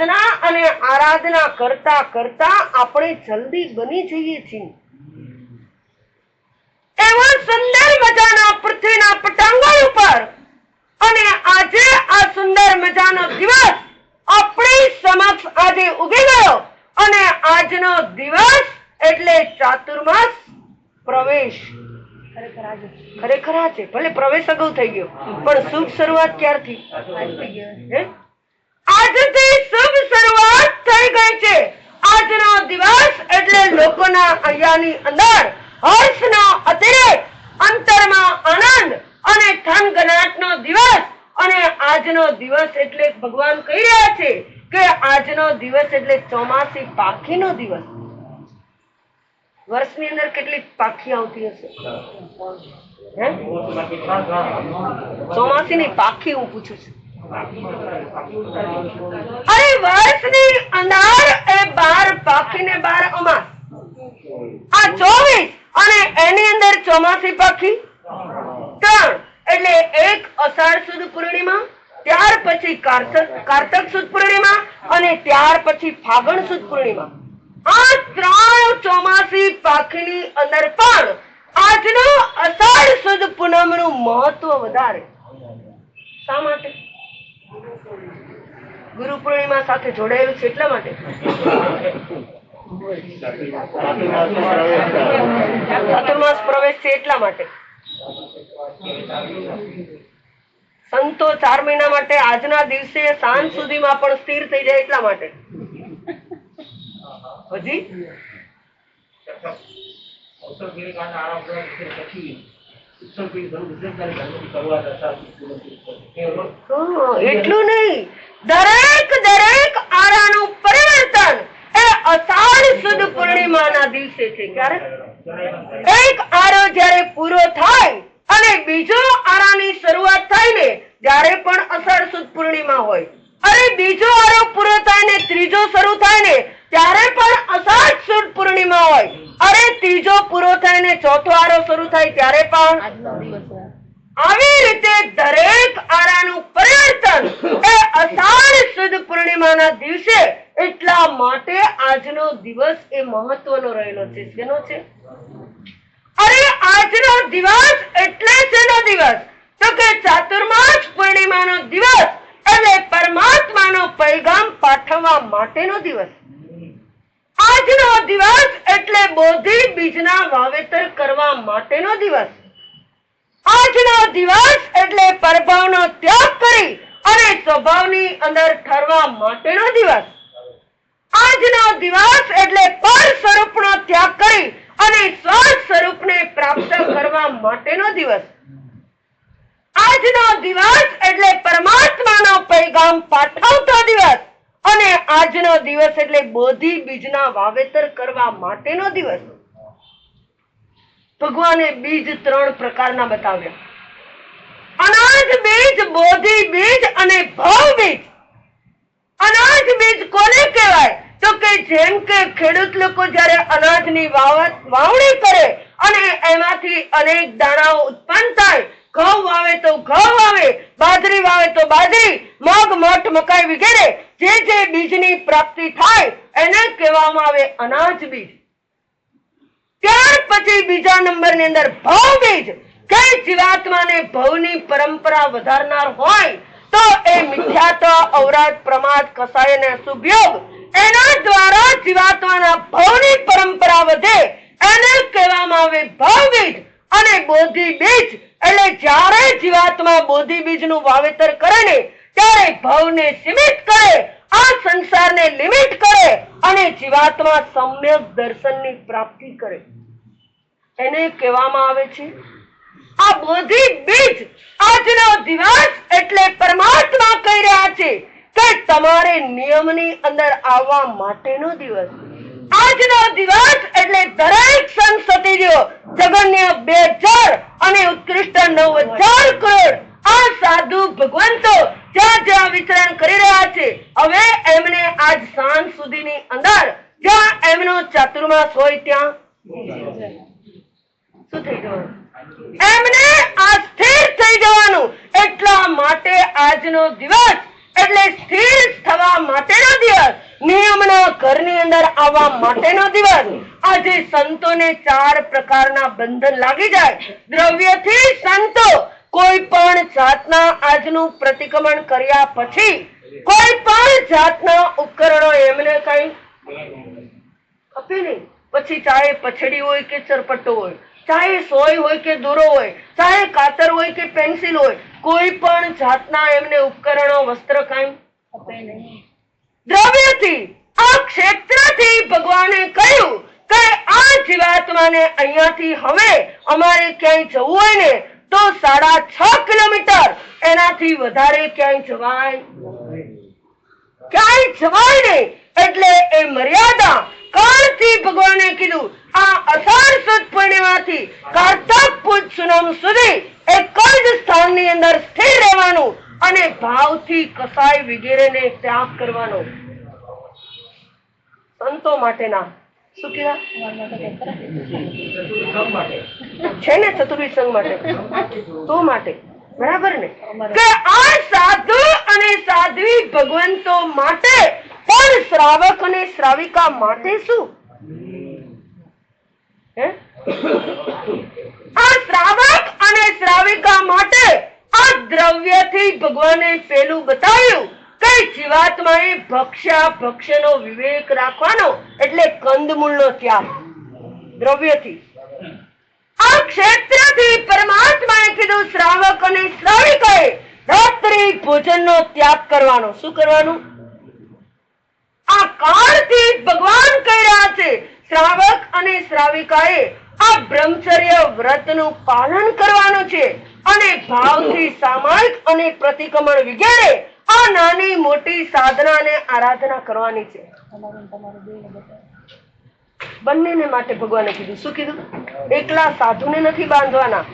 ભજના અને આરાધના કરતા કરતા આપણે જલ્દી બની જઈએ છીએ. એવા સુંદર મજાના પૃથ્વીના પટાંગણ ઉપર અને આજે આ સુંદર મજાનો દિવસ આપણી સમક્ષ આજે ઉગી ગયો અને આજનો દિવસ એટલે ચાતુર્માસ પ્રવેશ. ખરેખર આ છે. ભલે પ્રવેશ અગાઉ થઈ ગયો પણ શુભ શરૂઆત ક્યારથી? આજથી શુભ શરૂઆત થઈ ગઈ છે. આજનો દિવસ એટલે લોકોના અહીંયાની અંદર હર્ષનો અતિરેક, અંતરમાં આનંદ અને થનગનાટનો દિવસ. અને આજનો દિવસ એટલે ભગવાન કહી રહ્યા છે કે આજનો દિવસ એટલે ચોમાસી પાખીનો દિવસ. વર્ષની અંદર કેટલી પાખી આવતી હશે? ચોમાસીની પાખી હું પૂછું છું. અરે વર્ષની અંદર એ 12 પાખી ને 12 અમાસ, આ 24 અને એની અંદર ચોમાસી પાખી 3. એટલે એક અષાઢ સુદ પૂર્ણિમા, ત્યાર પછી કારતક સુદ પૂર્ણિમા અને ત્યાર પછી ફાગણ સુદ પૂર્ણિમા. આ 3 ચોમાસી પાખીની અંદર પણ આજનો અષાઢ સુદ પૂનમનું મહત્વ વધારે. શા માટે? ગુરુ પૂર્ણિમા સાથે જોડાયેલું છે એટલા માટે. ચાતુર્માસ પ્રવેશ છે એટલા માટે. સંતો 4 મહિના માટે આજના દિવસે સાંજ સુધીમાં પણ સ્થિર થઈ જાય એટલા માટે. હજી એટલું નહીં, દરેક આરાનું પરિવર્તન એ અષાઢ સુદ પૂર્ણિમાના દિવસે છે. ક્યારે? એક આરો જ્યારે પૂરો થાય અને બીજો આરાની શરૂઆત થાય ને ત્યારે પણ અષાઢ સુદ પૂર્ણિમા હોય. અરે બીજો આરો પૂરો થાય ને ત્રીજો શરૂ થાય ને ત્યારે પણ અષાઢ સુદ પૂર્ણિમા હોય. અરે ત્રીજો પૂરો થાય ને ચોથો આરો શરૂ થાય ત્યારે પણ. આવી રીતે દરેક આરાનું પરિવર્તન એ અષાઢ સુદ પૂર્ણિમાના દિવસે. એટલા માટે આજનો દિવસ એ મહત્વનો રહેલો છે. શેનો છે? અરે આજનો દિવસ એટલે શેનો દિવસ? તો કે ચાતુર્માસ પૂર્ણિમાનો દિવસ એટલે પરમાત્માનો પૈગામ પાઠવવા માટેનો દિવસ. આજનો દિવસ એટલે બોધિ બીજના વાવેતર કરવા માટેનો દિવસ. આજનો દિવસ એટલે પરભાવનો ત્યાગ કરી અને સ્વભાવની અંદર ઠરવા માટેનો દિવસ. આજનો દિવસ એટલે પર સ્વરૂપનો ત્યાગ કરી અને સ્વ સ્વરૂપને પ્રાપ્ત કરવા માટેનો દિવસ. આજનો દિવસ એટલે પરમાત્માનો પૈગામ પાઠવતો દિવસ અને આજનો દિવસ એટલે બોધિ બીજના વાવેતર કરવા માટેનો દિવસ. ભગવાને બીજ 3 પ્રકારના બતાવ્યા: અનાજ બીજ, બોધિ બીજ અને ભવ બીજ. અનાજ બીજ કોને કહેવાય? તો કે જેમ કે ખેડૂત લોકો જ્યારે અનાજની વાવણી કરે અને એમાંથી અનેક દાણાઓ ઉત્પન્ન થાય, ઘઉં વાવે તો ઘઉં વાવે, બાજરી વાવે તો બાજરી, મગ, મઠ, મકાઈ વગેરે જે બીજની પ્રાપ્તિ થાય એને કહેવામાં આવે અનાજ બીજ. ત્યાર પછી બીજા નંબરની અંદર ભવ બીજ. કે જીવાત્માને ભવની પરંપરા વધારનાર હોય તો એ મિથ્યાત્વ, અવરાધ, પ્રમાદ, કસાય અને અશુભયોગ એના દ્વારા જીવાત્માના ભવની પરંપરા વધે એને કહેવામાં આવે ભવ બીજ. અને બોધિ બીજ એટલે જ્યારે જીવાત્મા બોધિ બીજનું વાવેતર કરે ને ત્યારે ભવને સીમિત કરે, આ સંસારને લિમિટ કરે અને જીવાત્મા સમ્યક દર્શનની પ્રાપ્તિ કરે. એને કહેવામાં આવે છે આ બોધિ બીજ. આજનો દિવસ એટલે પરમાત્મા કહી રહ્યા છે કે તમારે નિયમની અંદર આવવા માટેનો દિવસ. આજનો દિવસ એટલે દરેક સંસદીઓ જગન્ય 2000 અને ઉત્કૃષ્ટ 9000 કરોડ આ સાધુ ભગવંતો જ્યાં જ્યાં વિચરણ કરી રહ્યા છે. હવે એમને આજ સાંજ સુધીની અંદર જ્યાં એમનો ચાતુર્માસ હોય ત્યાં શું થઈ જવાનું? એમને આ સ્થિર થઈ જવાનું. એટલા માટે આજનો દિવસ એટલે સ્થિર થવા માટેનો દિવસ. અંદર આવવા માટેનો દિવસ. આજે સંતોને 4 પ્રકારના બંધન લાગી જાય. દ્રવ્યથી સંતો કોઈ પણ જાતના આજનું પ્રતિક્રમણ કર્યા પછી કોઈ પણ જાતના ઉપકરણો એમને કઈ આપે નહીં. પછી ચાહે પછડી હોય કે ચરપટ્ટો હોય, ચાહે સોય હોય કે દોરો હોય, ચાહે કાતર હોય કે પેન્સિલ હોય, કોઈ પણ જાતના એમને ઉપકરણો વસ્ત્ર કઈ આપે નહીં. દ્રવ્યથી આ ક્ષેત્રથી ભગવાને કહ્યું કે આ જીવાત્માને અહીંયાથી હવે અમારે ક્યાંય જવું હોય ને તો 6.5 કિલોમીટર, એનાથી વધારે ક્યાંય જવાય નહીં. એટલે એ મર્યાદા કાળથી ભગવાને કીધું આ અષાઢ સુદ પૂર્ણિમાથી કારતક પૂજ સુનમ સુધી એક જ સ્થાનની અંદર સ્થિર રહેવાનું અને ભાવથી કસાય વગેરેને ત્યાગ કરવાનો. સંતો માટેના શું કહેવાય છે ને ચતુર્વિધ સંઘ માટે તો માટે બરાબર ને કે આ સાધુ અને સાધ્વી ભગવંતો માટે પણ શ્રાવક અને શ્રાવિકા માટે શું આ શ્રાવક અને શ્રાવિકા માટે આ દ્રવ્યથી ભગવાને પેલું બતાવ્યું કે જીવાત્માએ ભક્ષ્યનો વિવેક રાખવાનો એટલે કંદમૂળનો ત્યાગ. દ્રવ્યથી આ ક્ષેત્રથી પરમાત્માએ કીધું શ્રાવક અને શ્રાવિકાએ રાત્રિ ભોજનનો ત્યાગ કરવાનો. શું કરવાનું? આ કાળથી ભગવાન કહી રહ્યા છે શ્રાવક અને શ્રાવિકાએ આ બ્રહ્મચર્ય વ્રતનું પાલન કરવાનું છે અને ભાવથી સામાયિક અને પ્રતિક્રમણ વગેરે આ નાની મોટી સાધના અને આરાધના કરવાની છે. બંનેને માટે ભગવાને કીધું. શું કીધું? એકલા સાધુને નથી બાંધવાના.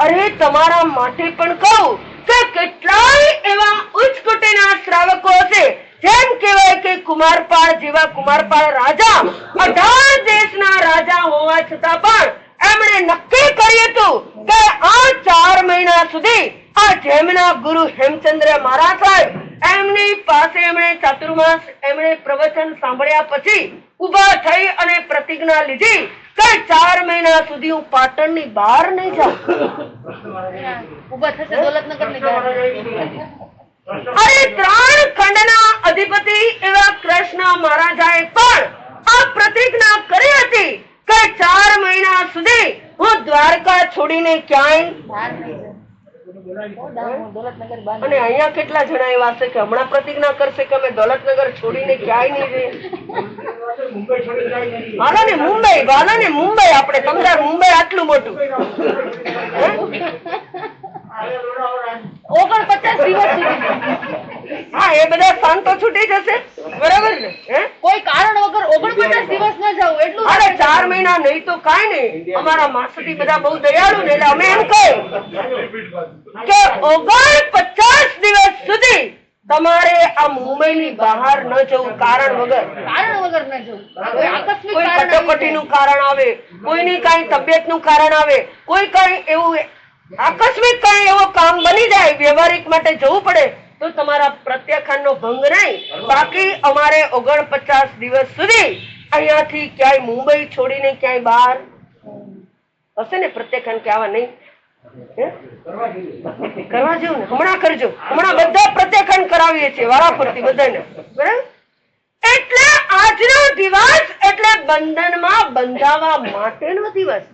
અરે તમારા માટે પણ કહું કે કેટલાય એવા ઉચ્ચ કોટીના શ્રાવકો હશે, જેમ કહેવાય કે કુમારપાળ જેવા કુમારપાળ રાજા 18 દેશના રાજા હોવા છતાં પણ એમણે નક્કી કર્યું હતું કે આ 4 મહિના સુધી આ જેમના ગુરુ હેમચંદ્ર મહારાજ સાહેબ એમની પાસે એમણે ચાતુર્માસ એમણે પ્રવચન સાંભળ્યા પછી ઉભા થઈ અને પ્રતિજ્ઞા લીધી કે 4 મહિના સુધી હું પાટણની બહાર નહીં જાઉં. ઉભા થશે દોલતનગર ની બહાર. અરે 3 ખંડના અધિપતિ એવા કૃષ્ણ મહારાજાએ પણ આ પ્રતિજ્ઞા કરી હતી કે 4 મહિના સુધી હું દ્વારકા છોડીને ક્યાંય. અને અહીંયા કેટલા જણા એવા છે કે હમણાં પ્રતિજ્ઞા કરશે કે અમે દોલતનગર છોડીને ક્યાંય નહીં જઈએ. હાલો ને મુંબઈ આપણે તમદાર મુંબઈ આટલું મોટું 49 દિવસ સુધી. હા, એ બધા શાંતો છૂટી જશે, બરાબર ને? કોઈ કારણ વગર 49 દિવસ ન જવું એટલું. અરે 4 મહિના નહીં તો કાંઈ નહીં. અમારા માસુટી બધા બહુ દયાળુ ને એટલે અમે એમ કહે કે 49 દિવસ સુધી તમારે આ મુંબઈની બહાર ન જવું. કારણ વગર ન જવું. કોઈ કટોકટીનું કારણ આવે, કોઈની કાંઈ તબિયતનું કારણ આવે, કોઈ કાંઈ એવું આકસ્મિક કઈ એવો કામ બની જાય, વ્યવહારિક માટે જવું પડે તો તમારા પ્રત્યાખ્યાનનો ભંગ નહીં. બાકી અમારે 49 દિવસ સુધી અહીંયાથી ક્યાંય મુંબઈ છોડીને ક્યાંય બહાર હશે ને પ્રત્યાખ્યાન કે આવા નહીં કરવા જેવું ને. હમણાં કરજો, હમણાં બધા પ્રત્યાખ્યાન કરાવીએ છીએ વારાફરતી બધાને, બરાબર? એટલે આજનો દિવસ એટલે બંધનમાં બંધાવા માટેનો દિવસ.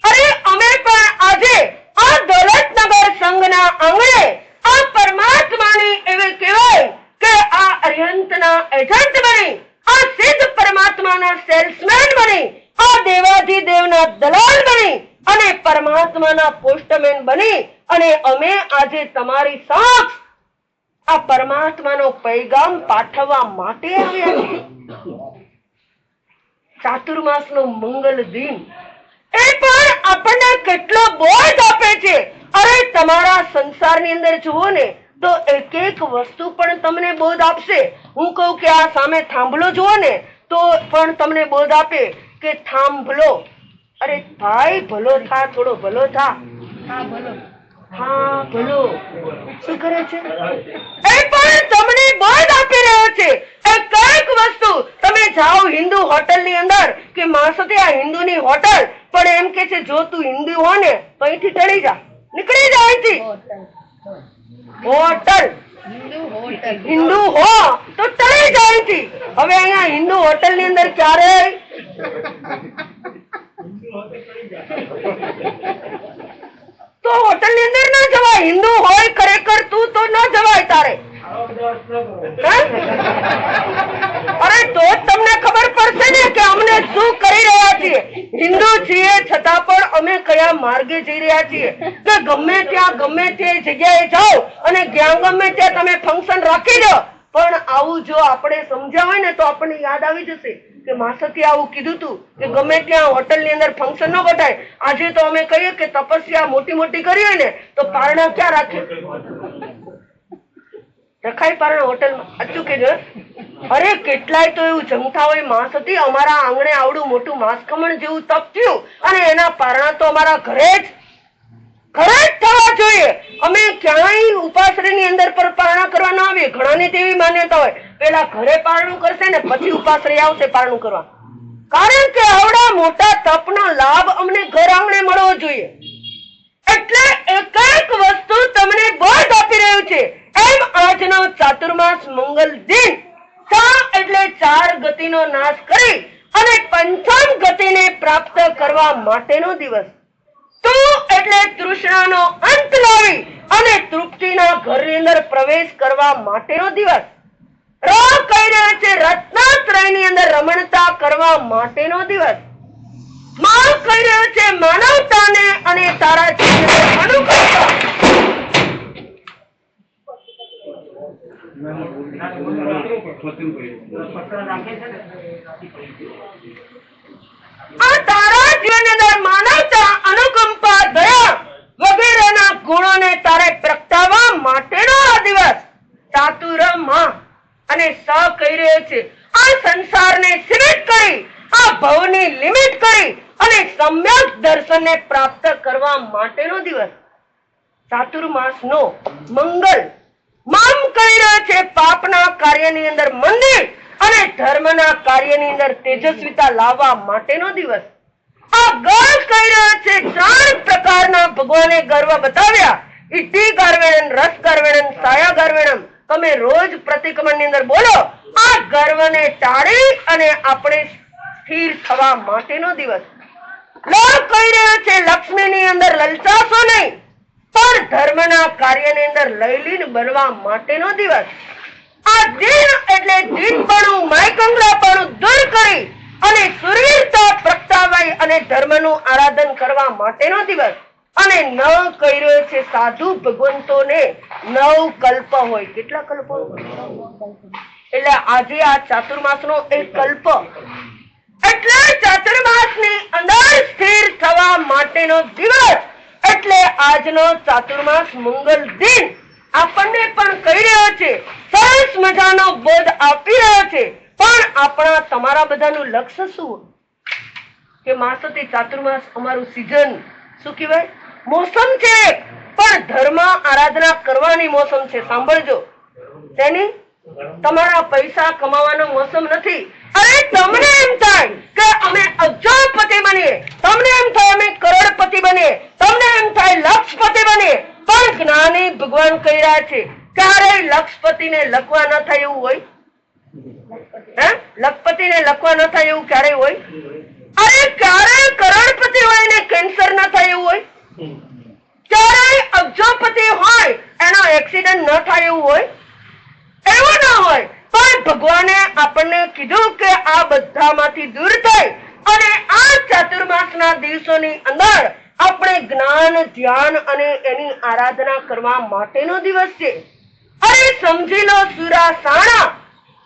અરે અમે પણ આજે આ દોલતનગર સંઘના આંગણે આ પરમાત્માની એવી કહેવાય કે આ અર્યંતના એજન્ટ બની, આ સિદ્ધ પરમાત્માના સેલ્સમેન બની, આ દેવાધિદેવના દલાલ બની અને પરમાત્માના પોસ્ટમેન બની અને અમે આજે તમારી સમક્ષ આ પરમાત્માનો પૈગામ પાઠવવા માટે આવ્યા છીએ. ચાતુર્માસનો મંગલ દિન એ પણ આપણને કેટલો બોધ આપે છે. અરે તમારા સંસારની અંદર જુઓ ને તો એક એક વસ્તુ પણ તમને બોધ આપશે. હું કહું કે આ સામે થાંભલો જુઓ ને તો પણ તમને બોધ આપે કે થાંભલો. અરે ભાઈ ભલો થા, થોડો ભલો થા. હા ભલો શું કરે છે એ પણ તમને બોધ આપી રહ્યો છે. કઈક વસ્તુ તમે હિન્દુની હોટલ, પણ એમ કે છે જો તું હિન્દુ હો ને તો અહીંથી ટળી જા, નીકળી જા અહીંથી. હોટલ હિન્દુ હો તો ટળી જા અહીંથી. હવે અહીંયા હિન્દુ હોટલ ની અંદર ક્યારે તો હોટલ ની અંદર ના જવાય. હિન્દુ હોય ખરેખર તું તો ન જવાય તારે. અરે તો તમને ખબર પડશે ને કે અમને શું કરી રહ્યા છીએ. હિન્દુ છીએ છતાં પણ અમે કયા માર્ગે જઈ રહ્યા છીએ. કે ગમે ત્યાં ગમે તે જગ્યાએ જાઓ અને જ્યાં ગમે ત્યાં તમે ફંક્શન રાખી દો, પણ આવું જો આપણે સમજ્યા હોય ને તો આપણને યાદ આવી જશે કે માસતીએ આવું કીધું તું કે ગમે ત્યાં હોટલ ની અંદર ફંક્શન ન ગોઠાય. આજે તો અમે કહીએ કે તપસ્યા મોટી મોટી કરી હોય ને તો પારણા ક્યાં રાખે? રખાય પારણા હોટલમાં. સાચું કીધું. અરે કેટલાય તો એવું જમતા હોય માસતી અમારા આંગણે આવડું મોટું માસખમણ જેવું તપ થયું અને એના પારણા તો અમારા ઘરે જ થવા જોઈએ. અમે ક્યાંય ઉપાશ્રય ની અંદર પર પારણા કરવા ના આવીએ. ઘણાની તેવી માન્યતા હોય પેલા ઘરે પારણું કરશે ને પછી ઉપાશ્રય આવશે પારણું કરવા. કારણ કે આવડા મોટા તપનો લાભ અમને ઘર આંગણે મળવો જોઈએ. એટલે એક એક વસ્તુ તમને બોધ આપી રહ્યું છે. એમ આજનો ચાતુર્માસ મંગલ દિન એટલે 4 ગતિનો નાશ કરી અને પંચમ ગતિને પ્રાપ્ત કરવા માટેનો દિવસ. તું એટલે તૃષ્ણાનો અંત લાવી અને તૃપ્તિના ઘરની અંદર પ્રવેશ કરવા માટેનો દિવસ. ર કહી રહ્યો છે રત્નાત્રયની અંદર રમણતા કરવા માટેનો દિવસ. માં કહી રહ્યો છે માનવતાને અને તારા જીવનને અનુકંપા. આ તારા જીવનની અંદર માનવતા, અનુકંપા, દયા વગેરેના ગુણોને તારે પ્રગટાવવા માટેનો આ દિવસ. ચાતુર્મા અને સ કહી રહ્યો છે આ સંસારને સીમિત કરી, આ ભવની લિમિટ કરી અને સમ્યક દર્શનને પ્રાપ્ત કરવા માટેનો દિવસ. ચાતુર્માસનો મંગલ મામ કહી રહ્યો છે પાપના કાર્યની અંદર મંદિર અને ધર્મના કાર્યની અંદર તેજસ્વીતા લાવવા માટેનો દિવસ. આ ગર્વ કહી રહ્યો છે 3 પ્રકારના ભગવાને ગર્વ બતાવ્યા. ઇતિ ગર્વેણમ, રસ ગર્વેણમ, સાયા ગર્વેણમ. તમે રોજ પ્રતિક્રમણ ની અંદર બોલો આ ગર્વને ટાળી અને આપણે સ્થિર થવા માટેનો દિવસ. લ કહી રહ્યો છે લક્ષ્મીની અંદર લલચાશો નહીં પણ ધર્મના કાર્યની અંદર લયલીન બનવા માટેનો દિવસ. આ દિન એટલે દિનપણું, માયકંગલાપણું દૂર કરી અને સુરવીરતા પ્રગટાવાઈ અને ધર્મનું આરાધન કરવા માટેનો દિવસ. અને 9 કહી રહ્યો છે સાધુ ભગવંતોને 9 કલ્પ હોય. કેટલા કલ્પો? એટલે આજે આ ચાતુર્માસનો એક કલ્પ. એટલે ચાતુર્માસની અંદર સ્થિર થવા માટેનો દિવસ. એટલે આજનો ચાતુર્માસ મંગલ દિન આપણને પણ કહી રહ્યો છે, સરસ મજાનો બોધ આપી રહ્યો છે. પણ આપણા તમારા બધાનું લક્ષ્ય શું? કે માસતી ચાતુર્માસ અમારું સિઝન શું કહેવાય? મોસમ છે, પણ ધર્મ આરાધના કરવાની મોસમ છે. સાંભળજો, તેની તમારા પૈસા કમાવાનો મોસમ નથી. અરે તમને એમ થાય કે અમે અબજોપતિ બનીએ, તમને એમ થાય અમે કરોડપતિ બનીએ, તમને એમ થાય લક્ષપતિ બનીએ, પણ જ્ઞાની ભગવાન કહી રહ્યા છે ક્યારેય લક્ષપતિને લખવા ન થાય એવું હોય? લખપતિને લખવા ન થાય એવું ક્યારેય હોય? અરે ક્યારેય કરોડપતિ હોય ને કેન્સર ન થાય એવું હોય? ક્યારેય અબજોપતિ હોય એનો એક્સિડન્ટ ન થાય એવું હોય? એવું ના હોય. પણ ભગવાને આપણને કીધું કે આ બધામાંથી દૂર થઈ અને આ ચાતુર્માસના દિવસોની અંદર આપણે જ્ઞાન, ધ્યાન અને એની આરાધના કરવા માટેનો દિવસ છે. અરે સમજી લો સુરા સાણા,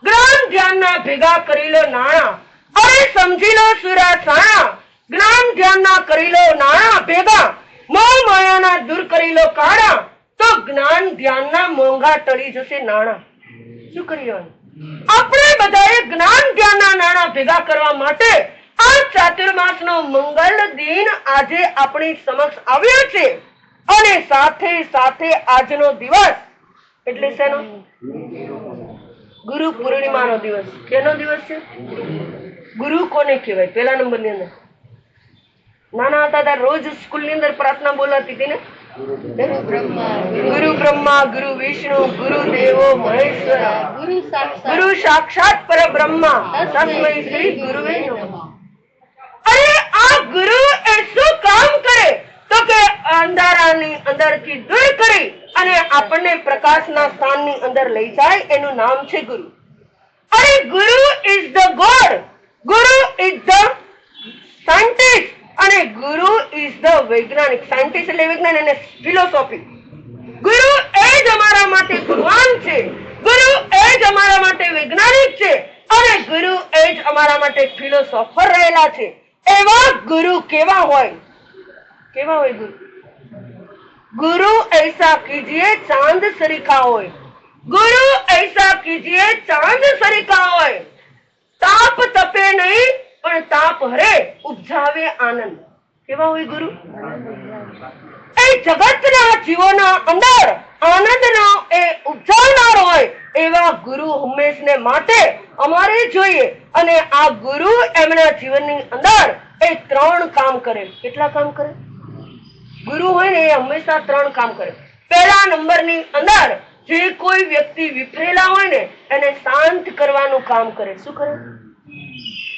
જ્ઞાન ધ્યાનના ભેગા કરી લો નાણા. અરે સમજી લો સુરા સાણા, જ્ઞાન ધ્યાનના કરી લો નાણા ભેગા, મોહ માયાના દૂર કરી લો કાણા, તો જ્ઞાન ધ્યાનના મોંઘા ટળી જશે નાણા. શું કરીએ? આપણે બધાએ જ્ઞાન ધ્યાનના નાણા ભેગા કરવા માટે આ ચાતુર્માસનો મંગલ દિન આજે આપણી સમક્ષ આવ્યો છે. અને સાથે સાથે આજનો દિવસ એટલે શેનો? ગુરુ પૂર્ણિમાનો દિવસ. કેનો દિવસ છે? ગુરુ કોને કહેવાય? પહેલા નંબરની અંદર નાના હતા ત્યારે રોજ સ્કૂલની અંદર પ્રાર્થના બોલાતી હતી ને, ગુરુ બ્રહ્મા ગુરુ વિષ્ણુ ગુરુ દેવો મહેશ્વર ગુરુ સાક્ષાત પરબ્રહ્મા તસ્મૈ શ્રી ગુરુવે નમઃ. અરે આ ગુરુ એ શું કામ કરે તો કે અંધારાની અંદરથી દૂર કરી અને આપણને પ્રકાશના સ્થાનની અંદર લઈ જાય. એનું નામ છે ગુરુ. અરે ગુરુ ઇઝ ધ ગોડ, ગુરુ ઇઝ ધ સાયન્ટિસ્ટ અને ગુરુ ઇઝ ધ વૈજ્ઞાનિક. સાયન્ટિસ્ટ એટલે વિજ્ઞાન અને ફિલોસોફી. ગુરુ એ જ અમારા માટે ભગવાન છે, ગુરુ એ જ અમારા માટે વૈજ્ઞાનિક છે અને ગુરુ એ જ અમારા માટે ફિલોસોફર રહેલા છે. એવા ગુરુ કેવા હોય? કેવા હોય ગુરુ? गुरु ऐसा कीजिए चांद सरीखा होय, गुरु ऐसा कीजिए चांद सरीखा होय, ताप तपे नहीं पण ताप हरे उपजावे आनंद. केवा होय गुरु? ए जगतना जीवोना अंदर आनंदनो ए उपजावनार होय एवा गुरु हमेशने માટે અમારે જોઈએ. અને આ ગુરુ એમના જીવનની અંદર એ 3 કામ કરે. કેટલા કામ કરે? ગુરુ હોય ને એ હંમેશા 3 કામ કરે. પહેલા નંબરની અંદર જે કોઈ વ્યક્તિ વિફરેલા હોય ને એને શાંત કરવાનું કામ કરે. શું કરે?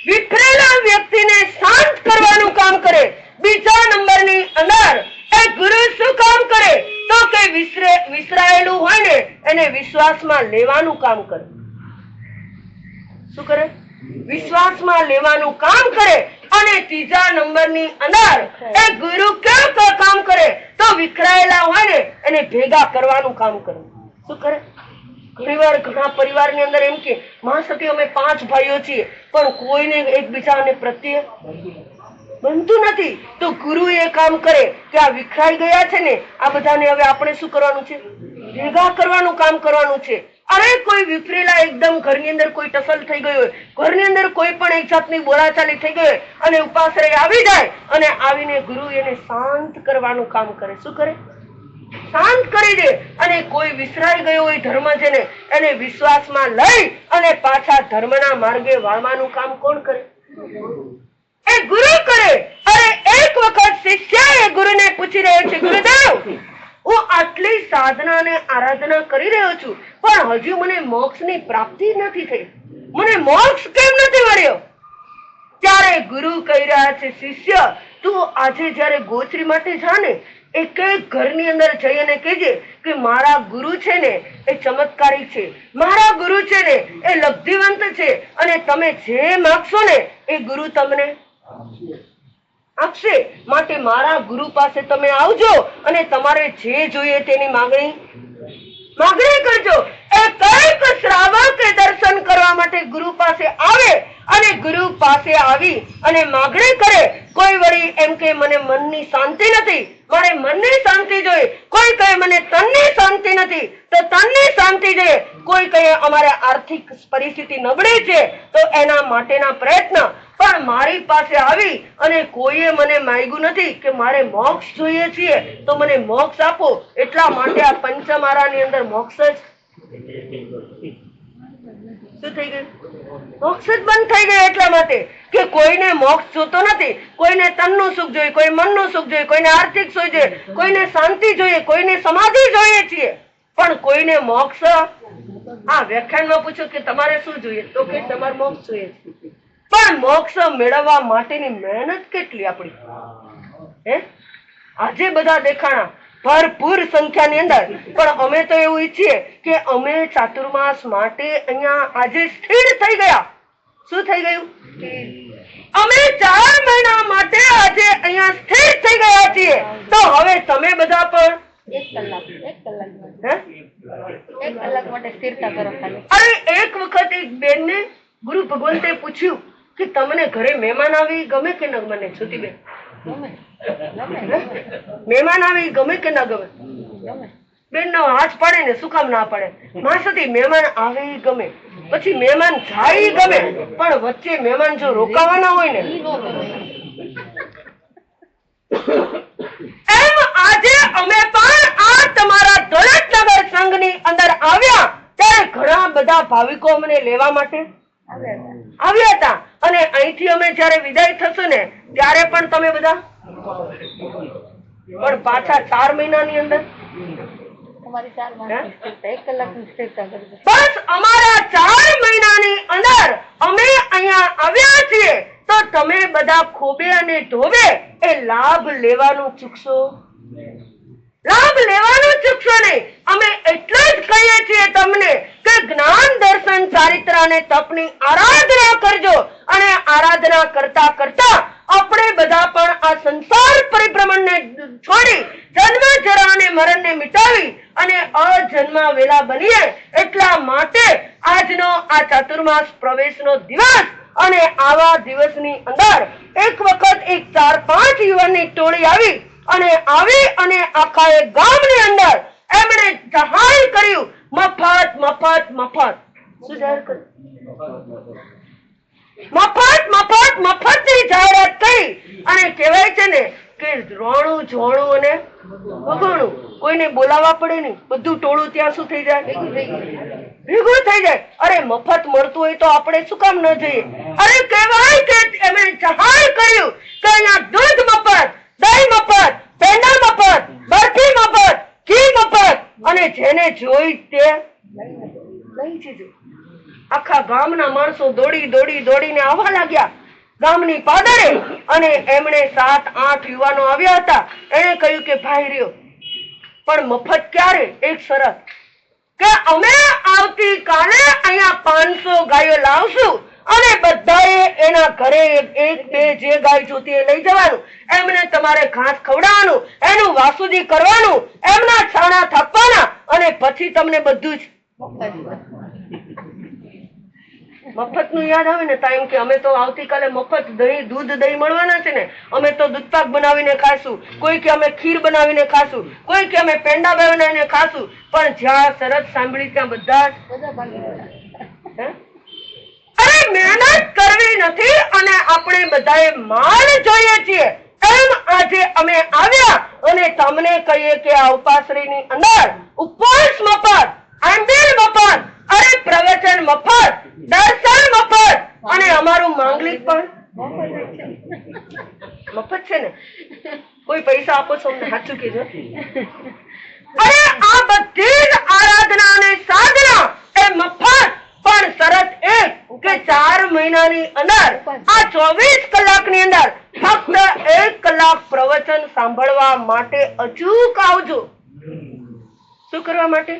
વિફરેલા વ્યક્તિને શાંત કરવાનું કામ કરે. બીજા નંબરની અંદર એ ગુરુ શું કામ કરે તો કે વિસરાયેલું હોય ને એને વિશ્વાસમાં લેવાનું કામ કરે. શું કરે? વિશ્વાસમાં લેવાનું કામ કરે. અને ત્રીજા નંબરની અંદર એ ગુરુ કેવું કામ કરે તો વિખરાયેલા હોય ને એને ભેગા કરવાનું કામ કરે. શું કરે? ઘણીવાર ઘણા પરિવારની અંદર એમ કે માં સતી અમે 5 ભાઈઓ છીએ પણ કોઈને એકબીજાને પ્રત્યે બનતું નથી. તો ગુરુ એ કામ કરે કે આ વિખરાઈ ગયા છે ને આ બધાને હવે આપણે શું કરવાનું છે? ભેગા કરવાનું કામ કરવાનું છે. અરે કોઈ વિફરેલા એકદમ ઘરની અંદર કોઈ ટસલ થઈ ગયો હોય, ઘરની અંદર કોઈ પણ એક જાતની બોલાચાલી થઈ ગઈ હોય અને ઉપાશ્રય આવી જાય અને આવીને ગુરુ એને શાંત કરવાનું કામ કરે. શું કરે? શાંત કરી દે. અને કોઈ વિસરાઈ ગયો હોય ધર્મ જેને એને વિશ્વાસમાં લઈ અને પાછા ધર્મના માર્ગે વાળવાનું કામ કોણ કરે? એ ગુરુ કરે. અરે એક વખત શિષ્ય એ ગુરુને પૂછી રહ્યો છે, ગુરુદેવ હું આટલી સાધના અને આરાધના કરી રહ્યો છું પણ હજુ મને મોક્ષની પ્રાપ્તિ નથી થઈ, મને મોક્ષ કેમ નથી મળ્યો? ત્યારે ગુરુ કહી રહ્યા છે, શિષ્ય તું આજે જ્યારે ગોચરી માટે જા ને એક એક ઘરની અંદર જઈ અને કહેજે કે મારા ગુરુ છે ને એ ચમત્કારી છે, મારા ગુરુ છે ને એ લબ્ધિવંત છે અને તમે જે માંગશો ને એ ગુરુ તમને આપશે. માટે મારા ગુરુ પાસે તમે આવજો અને તમારે જે જોઈએ તેની માંગણી કરજો. એ કઈક શ્રાવક દર્શન કરવા માટે ગુરુ પાસે આવે અને ગુરુ પાસે આવી અને માંગણી કરે. કોઈ વળી એમ કે મને મનની શાંતિ નથી, મારે મનની શાંતિ જોઈએ. કોઈ કહે મને તનની શાંતિ નથી તો તનની શાંતિ જોઈએ. કોઈ કહે અમારે આર્થિક પરિસ્થિતિ નબળી છે તો એના માટેના પ્રયત્ન. પણ મારી પાસે આવી અને કોઈએ મને માંગ્યું નથી કે મારે મોક્ષ જોઈએ છીએ તો મને મોક્ષ આપો. એટલા માટે આ પંચમારાની અંદર મોક્ષ જ શું થઈ ગયું? મોક્ષ જ બંધ થઈ ગયો. એટલા માટે કે કોઈને મોક્ષ જોતો નથી. કોઈને તનનું સુખ જોઈએ, કોઈ મનનું સુખ જોઈએ, કોઈને આર્થિક સુખ જોઈએ, કોઈને શાંતિ જોઈએ, કોઈને સમાધિ જોઈએ છીએ પણ કોઈને મોક્ષ. હા, વ્યાખ્યાનમાં પૂછ્યું કે તમારે શું જોઈએ તો કે તમારે મોક્ષ જોઈએ છે. પણ મોક્ષ મેળવવા માટેની મહેનત કેટલી આપણી? આજે બધા દેખાણા ભરપૂર સંખ્યાની અંદર પણ અમે તો એવું ઈચ્છીએ કે અમે ચાતુર્માસ માટે અહીંયા આજે સ્થિર થઈ ગયા. શું થઈ ગયું? અમે 4 મહિના માટે આજે અહીંયા સ્થિર થઈ ગયા છીએ. તો હવે તમે બધા પણ 1 કલાક માટે સ્થિરતા કરો ખાલી. અરે એક વખત એક બેનને ગુરુ ભગવંતે પૂછ્યું કે તમને ઘરે મહેમાન આવી ગમે કે ન ગમે? છૂટીબેન, મહેમાન આવી ગમે કે ન ગમે? બેન નો હાથ પાડે ને શું કામ ના પાડે? માં સતી મહેમાન આવે ગમે, પછી મહેમાન જાય ગમે, પણ વચ્ચે મહેમાન જો રોકાવાના હોય ને એમ આજે અમે પણ આ તમારા દોલતનગર સંઘની અંદર આવ્યા ત્યારે ઘણા બધા ભાવિકો અમને લેવા માટે આવ્યા હતા અને અહીંથી અમે જયારે વિદાય થશું ને ત્યારે પણ તમે બધા પણ પાછા 4 મહિનાની અંદર તમારી 4 માસની સ્થિરતા 1 કલાકની સ્થિરતા કરજો. બસ અમારા 4 મહિનાની અંદર અમે અહીંયા આવ્યા છીએ તો તમે બધા ખોબે અને ઢોબે એ લાભ લેવાનું ચૂકશો નહીં. અમે એટલે જ કહીએ છીએ તમને કે જ્ઞાન દર્શન ચારિત્ર અને તપની આરાધના કરજો અને આરાધના કરતા કરતા આપણે બધા પણ આ સંસાર પરિભ્રમણને છોડી જન્મ જરા અને મરણને મિટાવી અને અજન્મા વેલા બનીએ. એટલા માટે આજનો આ ચાતુર્માસ પ્રવેશનો દિવસ અને આવા દિવસની અંદર એક વખત એક 4-5 યુવાનની ટોળી આવી અને આખા એ ગામની અંદર એમણે જાહેર કર્યું મફત. શું જાહેર કર્યું? મફતની જાહેરાત કરી અને કહેવાય છે ને કે રોણું જોણું અને વગોણું કોઈને બોલાવવા પડે નહીં, બધું ટોળું ત્યાં શું થઈ જાય? ભેગું થઈ જાય. અરે મફત મળતું હોય તો આપણે શું કામ ન જઈએ? અરે કહેવાય કે એમણે જાહેર કર્યું કે અહીંયા દૂધ મફત, દહીં મફત, પેંડા મફત, બરફી મફત, ઘી મફત અને જેને જોઈ તે લઈ જજો. આખા ગામના માણસો દોડીને આવવા લાગ્યા ગામની પાદરે અને એમણે 7-8 યુવાનો આવ્યા હતા. એણે કહ્યું કે ભાઈ રહ્યો પણ મફત ક્યારે? એક શરત કે અમે આવતીકાલે અહીંયા 500 ગાયો લાવશું અને બધાએ એના ઘરે 1-2 જે ગાય જોતી એ લઈ જવાનું. એમને તમારે ઘાસ ખવડાવવાનું, એનું વાસુદી કરવાનું, એમના છાણા થાપવાના અને પછી તમને બધું જ મફતનું યાદ આવે ને ટાઈમ કે અમે તો આવતીકાલે મફત દૂધ દહીં મળવાના છે ને, અમે તો દૂધપાક બનાવીને ખાશું, કોઈ કે અમે ખીર બનાવીને ખાશું, કોઈ કે અમે પેંડા બનાવીને ખાશું. પણ જ્યાં શરત સાંભળી ત્યાં બધા અરે મહેનત કરવી નથી અને આપણે બધાએ માલ જોઈએ છીએ. એમ આજે અમે આવ્યા અને તમને કહીએ કે આ ઉપાશ્રીની અંદર ઉપવાસ મફત, આંબેલ મફત, અરે પ્રવચન મફત, દર્શન મફત અને અમારું માંગલિક પણ મફત છે ને. કોઈ પૈસા આપો છો અમને? સાચું કહેજો. અરે આ બધી જ આરાધના અને સાધના એ મફત, પણ શરત એક કે 4 મહિનાની અંદર આ 24 કલાકની અંદર ફક્ત 1 કલાક પ્રવચન સાંભળવા માટે અચૂક આવજો. શું કરવા માટે?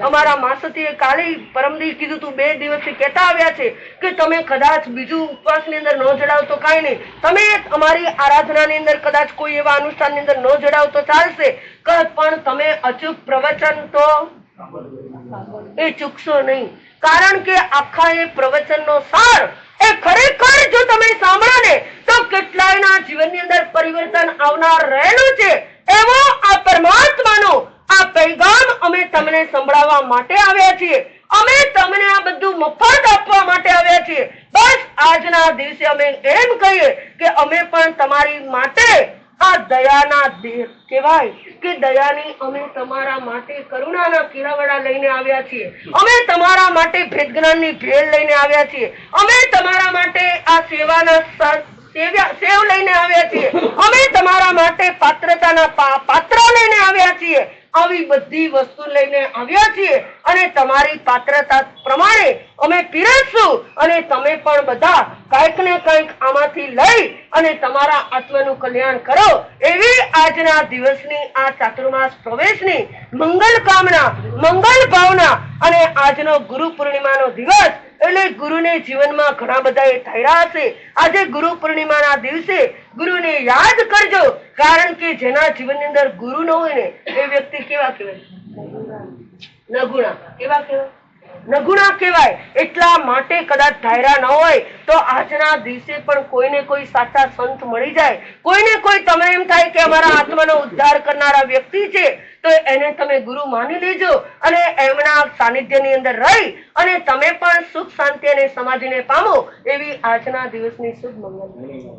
અમારા માસતીએ કાલે પરમદી કીધું તું, 2 દિવસથી કહેતા આવ્યા છે કે તમે કદાચ બીજું ઉપવાસની અંદર ન જડાવ તો કાંઈ નહીં, તમે અમારી આરાધનાની અંદર કદાચ કોઈ એવા અનુષ્ઠાનની અંદર ન જડાવ તો ચાલશે, પણ તમે અચૂક પ્રવચન તો એ ચૂકશો નહીં. કારણ કે આખા એ પ્રવચનનો સાર એ ખરેખર જો તમે સાંભળો ને તો કેટલાયના જીવનની અંદર પરિવર્તન આવનાર રહેલું છે. એવો આ પરમાત્માનો આ પૈગામ અમે તમને સંભળાવવા માટે આવ્યા છીએ. અમે તમને આ બધું મફત આપવા માટે આવ્યા છીએ. બસ આજના દિવસે અમે એમ કહીએ કે અમે પણ તમારી માટે આ દયાના કહેવાય કે દયાની અમે તમારા માટે કરુણાના કેળાવડા લઈને આવ્યા છીએ. અમે તમારા માટે ભેદ જ્ઞાનની ભેળ લઈને આવ્યા છીએ. અમે તમારા માટે આ સેવાના સેવ લઈને આવ્યા છીએ. અમે તમારા માટે પાત્રતાના પાત્ર લઈને આવ્યા છીએ. આવી બધી વસ્તુ લઈને આવ્યા છીએ અને તમારી પાત્રતા પ્રમાણે અમે પીરસશું અને તમે પણ બધા કંઈક ને કંઈક આમાંથી લઈ અને તમારા આત્માનું કલ્યાણ કરો. એવી આજના દિવસની આ ચાતુર્માસ પ્રવેશની મંગલ કામના, મંગલ ભાવના અને આજનો ગુરુ પૂર્ણિમાનો દિવસ એટલે ગુરુને જીવનમાં ઘણા બધા એ થયા હશે. આજે ગુરુ પૂર્ણિમાના દિવસે ગુરુને યાદ કરજો. કારણ કે જેના જીવનની અંદર ગુરુ ન હોય ને એ વ્યક્તિ કેવા કહેવાય? નગુણા. કેવા કહેવાય? નગુણા કહેવાય. એટલા માટે કદાચ ધાયરા ન હોય તો આજના દિવસે પણ કોઈને કોઈ સાચા સંત મળી જાય, કોઈને કોઈ તમે એમ થાય કે અમારા આત્માનો ઉદ્ધાર કરનારા વ્યક્તિ છે તો એને તમે ગુરુ માની લેજો અને એમના સાનિધ્યની અંદર રહી અને તમે પણ સુખ શાંતિ અને સમાધિને પામો. એવી આજના દિવસની શુભ મંગલ.